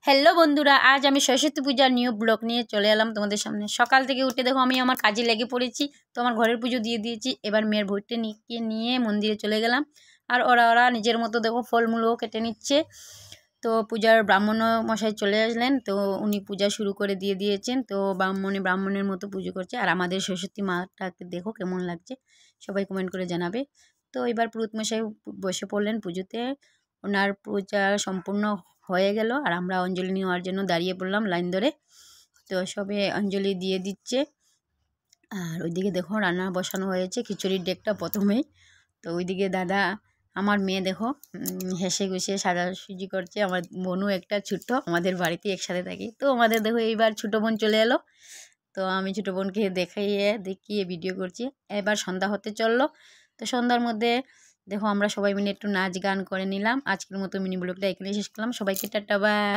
Hello বন্ধুরা, আজ আমি সরস্বতী পূজার নিউ ব্লগ নিয়ে চলে এলাম তোমাদের সামনে। সকাল থেকে উঠে দেখো আমি আমার কাজে লেগে পড়েছি। তো আমার ঘরের পুজো দিয়ে দিয়েছি। এবার মেয়ের ভোটটা নিয়ে মন্দিরে চলে গেলাম। আর ওরা নিজের মতো দেখো ফলমূলও কেটে নিচ্ছে। তো পূজার ব্রাহ্মণ মশাই চলে আসলেন, তো উনি পূজা শুরু করে দিয়েছেন। তো ব্রাহ্মণের মতো পুজো করছে। আর আমাদের সরস্বতী মাটাকে দেখো কেমন লাগছে, সবাই কমেন্ট করে জানাবে। তো এবার পুরোহিত মশাই বসে পড়লেন পুজোতে। ওনার পূজা সম্পূর্ণ হয়ে গেল আর আমরা অঞ্জলি নেওয়ার জন্য দাঁড়িয়ে পড়লাম লাইন ধরে। তো সবে অঞ্জলি দিয়ে দিচ্ছে। আর ওইদিকে দেখো রান্না বসানো হয়েছে, খিচুড়ির ডেকটা প্রথমেই। তো ওইদিকে দাদা, আমার মেয়ে দেখো হেসে গুছিয়ে সাজাসুজি করছে। আমার বোনও একটা ছোট্ট, আমাদের বাড়িতে একসাথে থাকি। তো আমাদের দেখো এইবার ছোটো বোন চলে এলো। তো আমি ছোটো বোনকে দেখিয়ে ভিডিও করছি। এবার সন্ধ্যা হতে চললো। তো সন্ধ্যার মধ্যে দেখো আমরা সবাই মিলে একটু নাচ গান করে নিলাম। আজকের মতো মিনি ব্লগটা এখানেই শেষ করলাম। সবাইকে টাটা বাই।